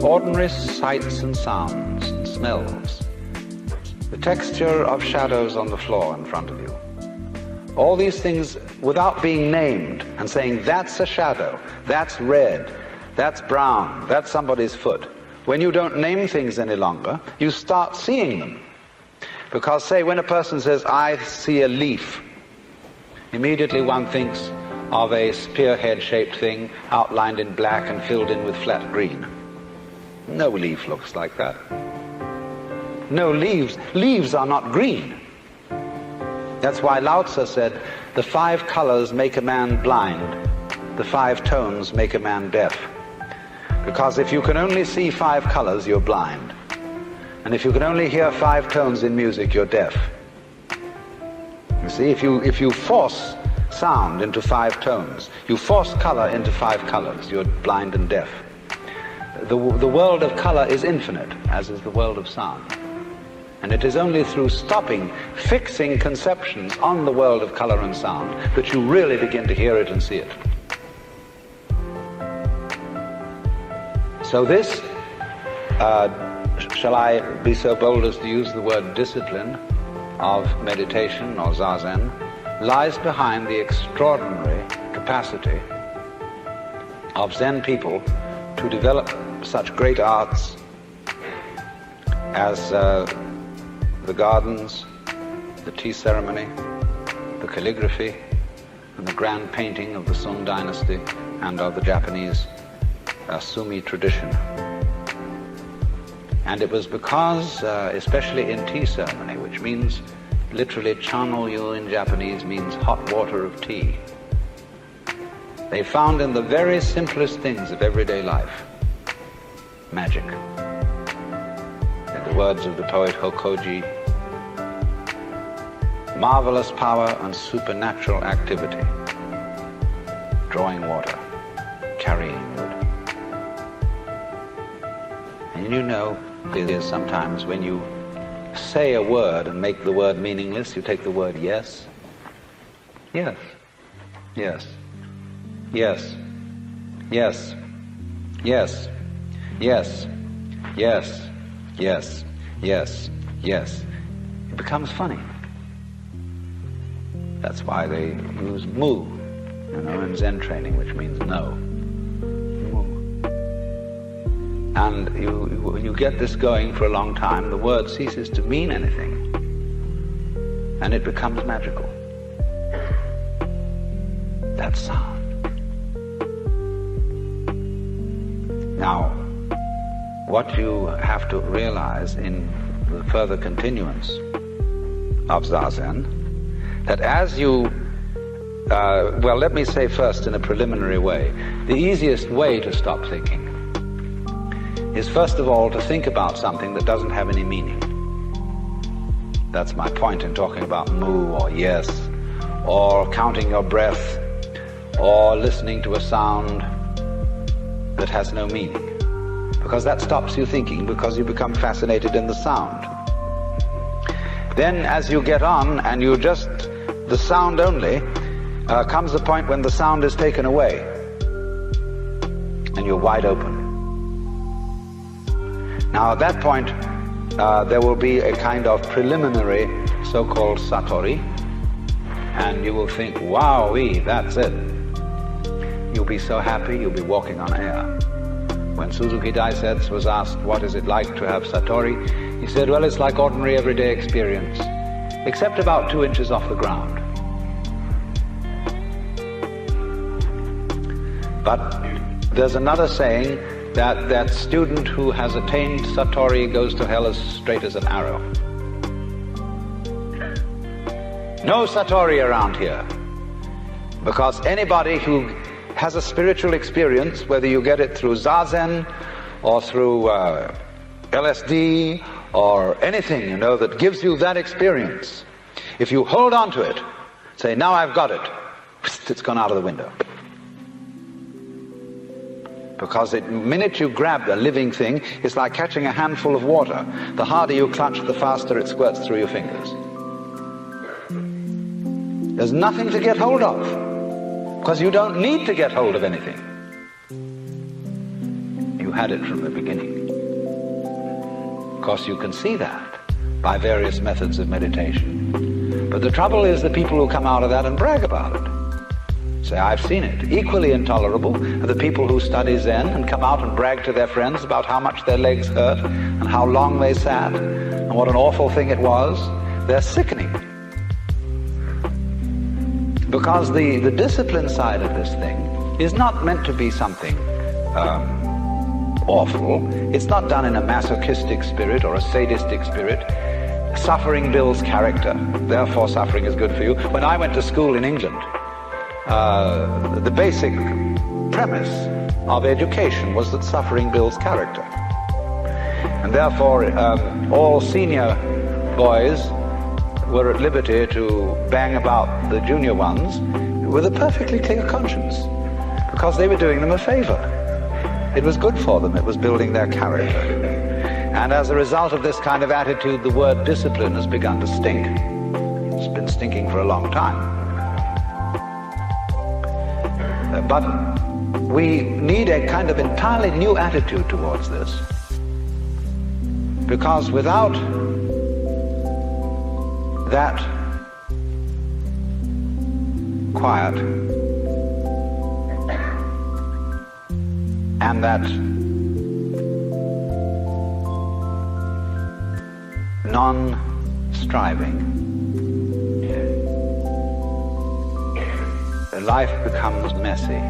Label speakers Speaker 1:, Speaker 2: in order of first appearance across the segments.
Speaker 1: ordinary sights and sounds and smells, the texture of shadows on the floor in front of you, all these things without being named and saying, that's a shadow, that's red, that's brown, that's somebody's foot. When you don't name things any longer, you start seeing them. Because, say, when a person says, I see a leaf, immediately one thinks of a spearhead-shaped thing outlined in black and filled in with flat green. No leaf looks like that. No leaves. Leaves are not green. That's why Lao Tzu said, the 5 colors make a man blind, the 5 tones make a man deaf. Because if you can only see 5 colors, you're blind. And if you can only hear 5 tones in music, you're deaf. You see, if you force sound into 5 tones, you force color into 5 colors, you're blind and deaf. The world of color is infinite, as is the world of sound. And it is only through stopping, fixing conceptions on the world of color and sound that you really begin to hear it and see it. So this, shall I be so bold as to use the word discipline of meditation or zazen, lies behind the extraordinary capacity of Zen people to develop such great arts as the gardens, the tea ceremony, the calligraphy, and the grand painting of the Sung dynasty and of the Japanese Sumi tradition. And it was because, especially in tea ceremony, which means literally channo-yu in Japanese means hot water of tea, they found in the very simplest things of everyday life magic. In the words of the poet Hokoji, marvelous power and supernatural activity, drawing water, carrying wood. And you know, it is sometimes when you say a word and make the word meaningless, you take the word yes. Yes. Yes. Yes. Yes. Yes. Yes. Yes. Yes. Yes. Yes. It becomes funny. That's why they use mu, in Zen training, which means no. Mu. And when you get this going for a long time, the word ceases to mean anything, and it becomes magical. That's sound. Now, what you have to realize in the further continuance of Zazen, that as you, let me say first in a preliminary way, the easiest way to stop thinking is first of all to think about something that doesn't have any meaning. That's my point in talking about mu or yes, or counting your breath, or listening to a sound that has no meaning. Because that stops you thinking, because you become fascinated in the sound. Then as you get on and you just the sound only, comes the point when the sound is taken away and you're wide open. Now at that point there will be a kind of preliminary so-called satori, and you will think, wowee, that's it. You'll be so happy, you'll be walking on air. When Suzuki Daisetsu was asked what is it like to have satori, he said, well, it's like ordinary everyday experience, except about 2 inches off the ground. But there's another saying that student who has attained satori goes to hell as straight as an arrow. No satori around here, because anybody who has a spiritual experience, whether you get it through Zazen or through LSD or anything, that gives you that experience, if you hold on to it, say, now I've got it, it's gone out of the window. Because the minute you grab a living thing, it's like catching a handful of water. The harder you clutch, the faster it squirts through your fingers. There's nothing to get hold of, because you don't need to get hold of anything. You had it from the beginning. Of course, you can see that by various methods of meditation. But the trouble is the people who come out of that and brag about it. Say, I've seen it. Equally intolerable are the people who study Zen and come out and brag to their friends about how much their legs hurt and how long they sat and what an awful thing it was. They're sickening. Because the discipline side of this thing is not meant to be something awful. It's not done in a masochistic spirit or a sadistic spirit. Suffering builds character. Therefore, suffering is good for you. When I went to school in England, the basic premise of education was that suffering builds character. And therefore, all senior boys were at liberty to bang about the junior ones with a perfectly clear conscience, because they were doing them a favor. It was good for them. It was building their character. And as a result of this kind of attitude, the word discipline has begun to stink. It's been stinking for a long time. But we need a kind of entirely new attitude towards this, because without that quiet and that non-striving, life becomes messy.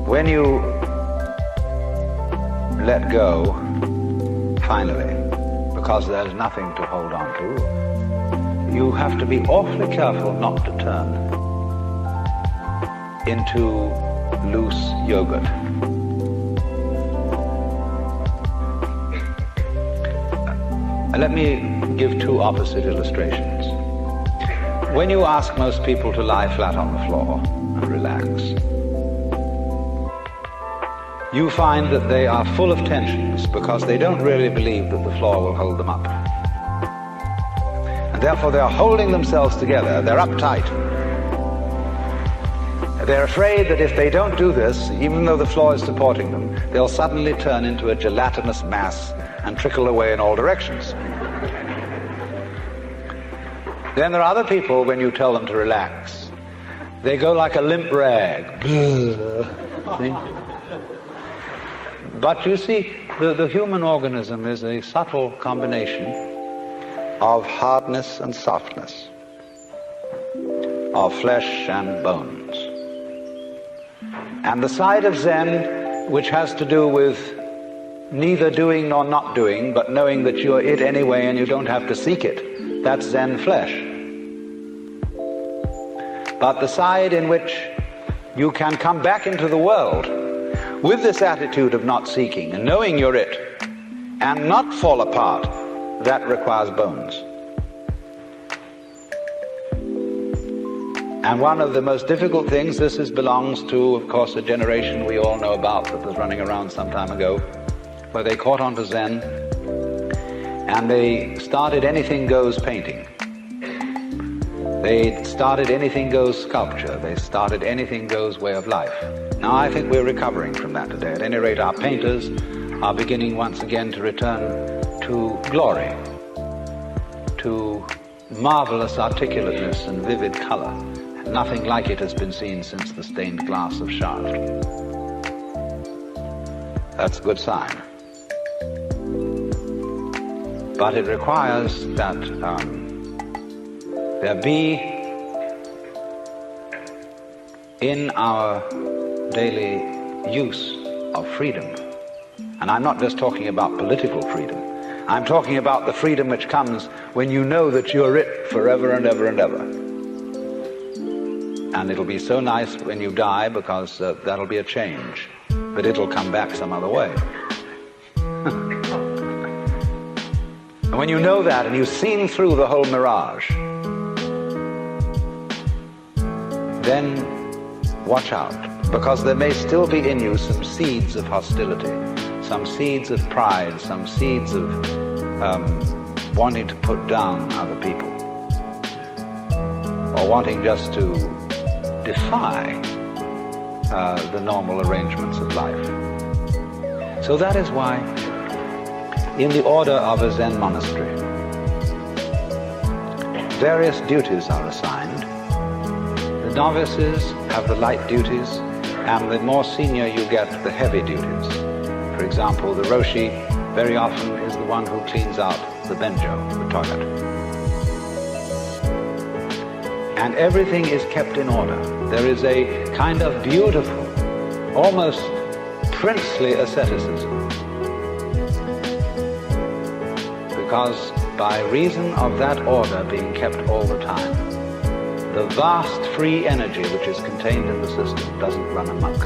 Speaker 1: When you let go, finally, because there's nothing to hold on to, you have to be awfully careful not to turn into loose yogurt. Let me give two opposite illustrations. When you ask most people to lie flat on the floor and relax, you find that they are full of tensions because they don't really believe that the floor will hold them up. And therefore they're holding themselves together, they're uptight. They're afraid that if they don't do this, even though the floor is supporting them, they'll suddenly turn into a gelatinous mass and trickle away in all directions. Then there are other people, when you tell them to relax, they go like a limp rag. See? But you see, the human organism is a subtle combination of hardness and softness, of flesh and bones. And the side of Zen, which has to do with neither doing nor not doing, but knowing that you're it anyway and you don't have to seek it, that's Zen flesh. But the side in which you can come back into the world with this attitude of not seeking and knowing you're it and not fall apart, that requires bones. And one of the most difficult things, belongs to, of course, a generation we all know about that was running around some time ago, where they caught on to Zen and they started anything goes painting. They started anything goes sculpture. They started anything goes way of life. Now I think we're recovering from that today. At any rate, our painters are beginning once again to return to glory, to marvelous articulateness and vivid color. Nothing like it has been seen since the stained glass of Chartres. That's a good sign. But it requires that there be in our daily use of freedom, and I'm not just talking about political freedom, I'm talking about the freedom which comes when you know that you're it forever and ever and ever. And it'll be so nice when you die, because that'll be a change, but it'll come back some other way. And when you know that and you've seen through the whole mirage, then watch out, because there may still be in you some seeds of hostility, some seeds of pride, some seeds of wanting to put down other people, or wanting just to defy the normal arrangements of life. So that is why, in the order of a Zen monastery, various duties are assigned. The novices have the light duties, and the more senior you get, the heavy duties. For example, the Roshi very often is the one who cleans out the benjo, the toilet. And everything is kept in order. There is a kind of beautiful, almost princely asceticism. Because by reason of that order being kept all the time, the vast free energy which is contained in the system doesn't run amok.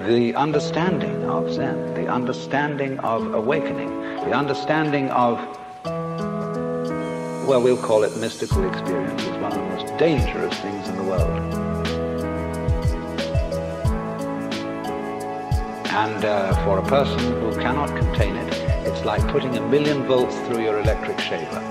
Speaker 1: The understanding of Zen, the understanding of awakening, the understanding of, well, we'll call it mystical experience, is one of the most dangerous things in the world. And for a person who cannot contain it, it's like putting 1,000,000 volts through your electric shaver.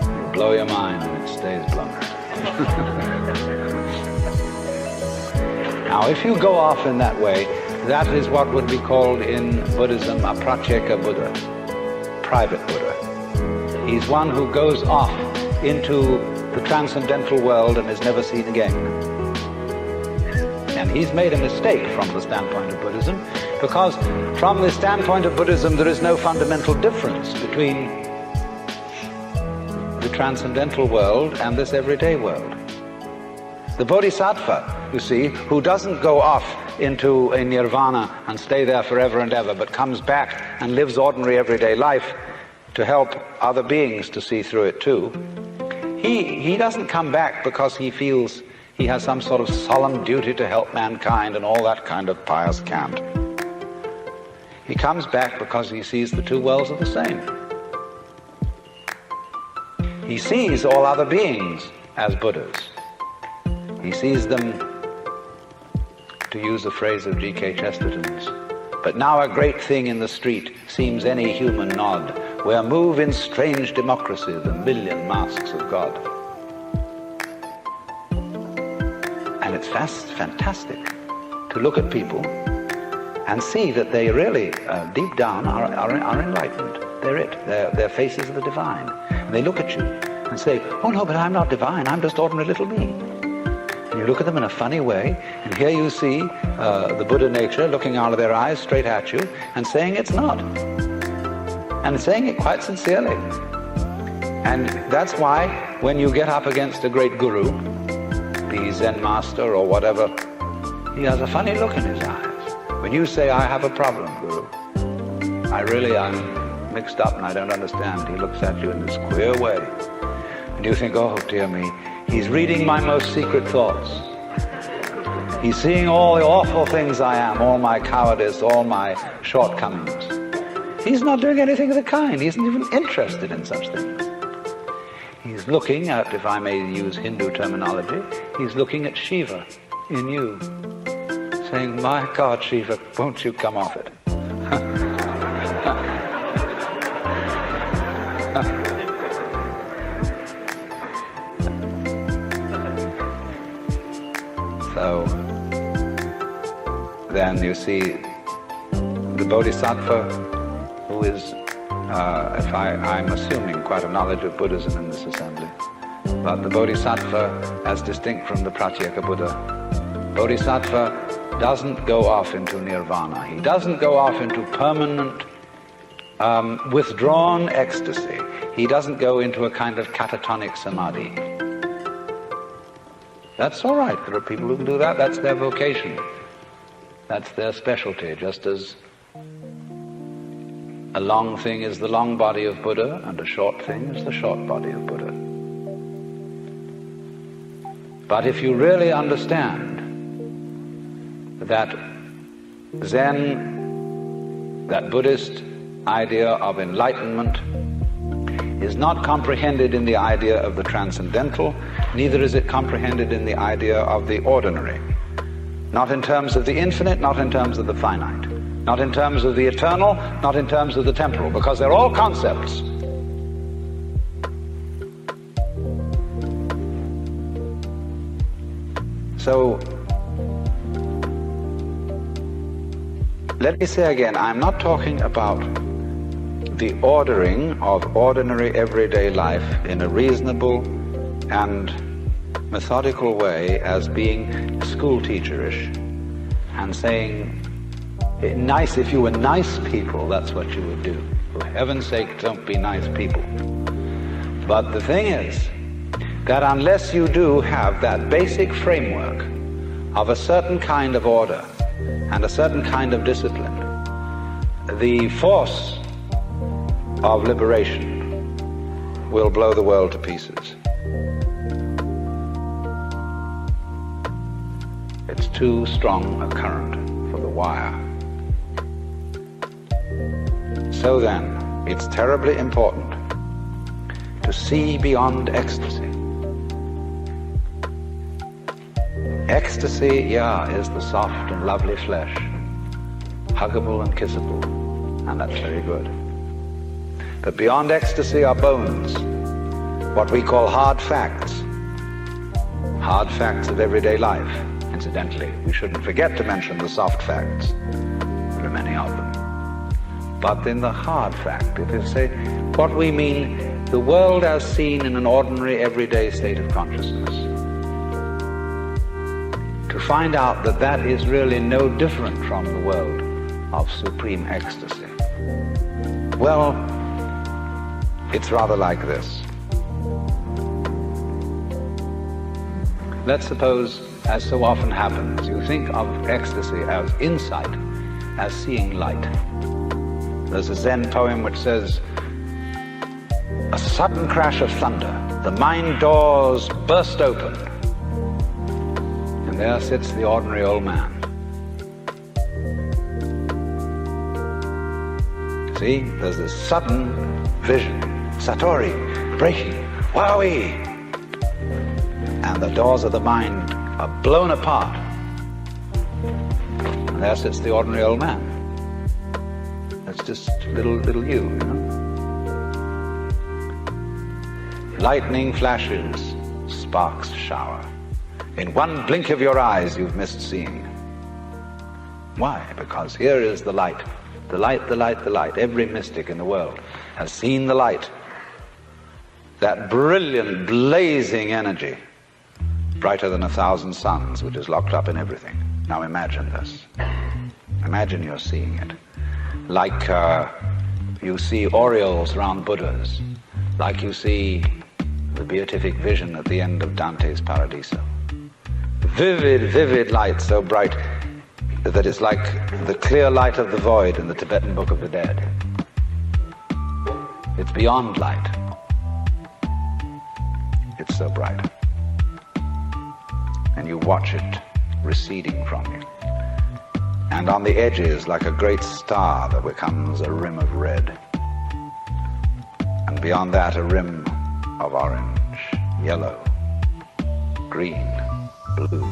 Speaker 1: You blow your mind and it stays blown. Now, if you go off in that way, that is what would be called in Buddhism a pratyeka Buddha, private Buddha. He's one who goes off into the transcendental world and is never seen again. And he's made a mistake from the standpoint of Buddhism, because from the standpoint of Buddhism there is no fundamental difference between the transcendental world and this everyday world. The Bodhisattva, you see, who doesn't go off into a nirvana and stay there forever and ever, but comes back and lives ordinary everyday life to help other beings to see through it too, he doesn't come back because he feels he has some sort of solemn duty to help mankind and all that kind of pious cant. He comes back because he sees the two worlds are the same. He sees all other beings as Buddhas. He sees them, to use a phrase of G.K. Chesterton's, but now a great thing in the street seems any human nod, where move in strange democracy the 1,000,000 masks of God. And it's fantastic to look at people and see that they really, deep down, are enlightened. They're it. They're faces of the divine. And they look at you and say, oh no, but I'm not divine, I'm just ordinary little me. And you look at them in a funny way, and here you see the Buddha nature looking out of their eyes straight at you and saying it's not. And saying it quite sincerely. And that's why when you get up against a great guru, the Zen master or whatever, he has a funny look in his eyes. When you say, I have a problem, Guru, I'm mixed up and I don't understand, he looks at you in this queer way. And you think, oh dear me, he's reading my most secret thoughts. He's seeing all the awful things I am, all my cowardice, all my shortcomings. He's not doing anything of the kind. He isn't even interested in such things. He's looking at, if I may use Hindu terminology, he's looking at Shiva in you, saying, my God, Shiva, won't you come off it? So, then you see the Bodhisattva, who is, I'm assuming, quite a knowledge of Buddhism in this assembly. But the Bodhisattva, as distinct from the Pratyeka Buddha, Bodhisattva doesn't go off into nirvana. He doesn't go off into permanent, withdrawn ecstasy. He doesn't go into a kind of catatonic samadhi. That's all right. There are people who can do that. That's their vocation. That's their specialty, just as a long thing is the long body of Buddha, and a short thing is the short body of Buddha. But if you really understand that Zen, that Buddhist idea of enlightenment, is not comprehended in the idea of the transcendental, neither is it comprehended in the idea of the ordinary. Not in terms of the infinite, not in terms of the finite. Not in terms of the eternal, not in terms of the temporal, because they're all concepts. So, let me say again, I'm not talking about the ordering of ordinary everyday life in a reasonable and methodical way as being school teacherish and saying, nice, if you were nice people, that's what you would do. For heaven's sake, don't be nice people. But the thing is that unless you do have that basic framework of a certain kind of order and a certain kind of discipline, the force of liberation will blow the world to pieces. It's too strong a current for the wire. So then, it's terribly important to see beyond ecstasy. Ecstasy, is the soft and lovely flesh, huggable and kissable, and that's very good. But beyond ecstasy are bones, what we call hard facts of everyday life. Incidentally, we shouldn't forget to mention the soft facts. There are many of them. But in the hard fact, it is say what we mean, the world as seen in an ordinary everyday state of consciousness. To find out that that is really no different from the world of supreme ecstasy. Well, it's rather like this. Let's suppose, as so often happens, you think of ecstasy as insight, as seeing light. There's a Zen poem which says, a sudden crash of thunder, the mind doors burst open, and there sits the ordinary old man. See, there's this sudden vision, Satori, breaking, wowie! And the doors of the mind are blown apart. And there sits the ordinary old man. That's just little you, Lightning flashes, sparks shower. In one blink of your eyes, you've missed seeing. Why? Because here is the light. The light, the light, the light. Every mystic in the world has seen the light. That brilliant, blazing energy, brighter than 1,000 suns, which is locked up in everything. Now imagine this. Imagine you're seeing it. Like you see aureoles around Buddhas. Like you see the beatific vision at the end of Dante's Paradiso. Vivid, vivid light, so bright that it's like the clear light of the void in the Tibetan Book of the Dead. It's beyond light. It's so bright. And you watch it receding from you. And on the edges, like a great star, there becomes a rim of red. And beyond that, a rim of orange, yellow, green, blue,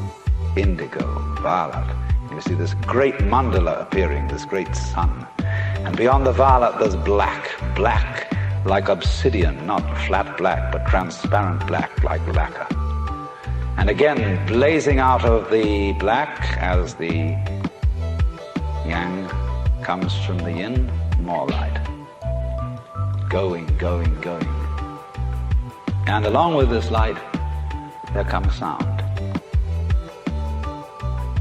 Speaker 1: indigo, violet. You see this great mandala appearing, this great sun. And beyond the violet, there's black, black like obsidian, not flat black, but transparent black like lacquer. And again, blazing out of the black as the yang comes from the yin, more light. Going, going, going. And along with this light, there comes sound.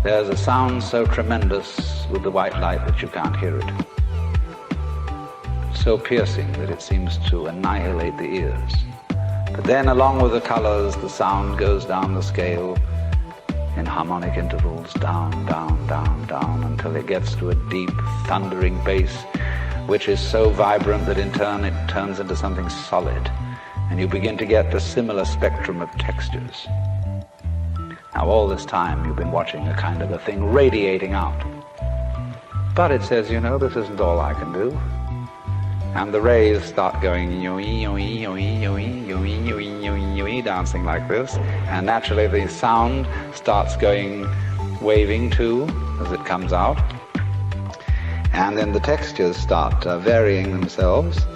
Speaker 1: There's a sound so tremendous with the white light that you can't hear it. So piercing that it seems to annihilate the ears. But then along with the colors, the sound goes down the scale in harmonic intervals, down, down, down, down, until it gets to a deep, thundering bass, which is so vibrant that in turn it turns into something solid, and you begin to get the similar spectrum of textures. Now all this time you've been watching a kind of a thing radiating out. But it says, this isn't all I can do. And the rays start going yo-ee, yo-ee, yo-ee, yo-ee, yo-ee, yo-ee, yo-ee, yo-ee, dancing like this. And naturally the sound starts going, waving too, as it comes out. And then the textures start varying themselves.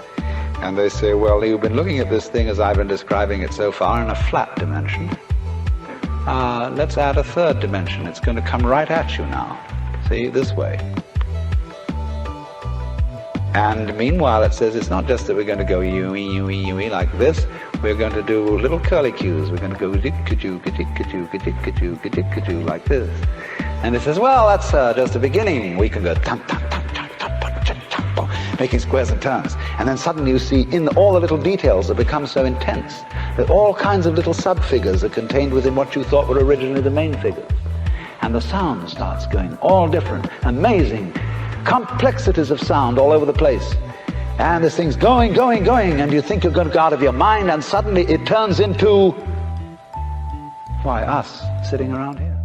Speaker 1: And they say, well, you've been looking at this thing as I've been describing it so far in a flat dimension. let's add a third dimension. It's going to come right at you now. See, this way. And meanwhile, it says it's not just that we're going to go yui like this. We're going to do little curly cues. We're going to go like this. And it says, well, that's just a beginning. We can go making squares and turns. And then suddenly you see in all the little details that become so intense that all kinds of little sub-figures are contained within what you thought were originally the main figures. And the sound starts going all different, amazing complexities of sound all over the place. And this thing's going, and you think you're going to go out of your mind, and suddenly it turns into, why, us sitting around here.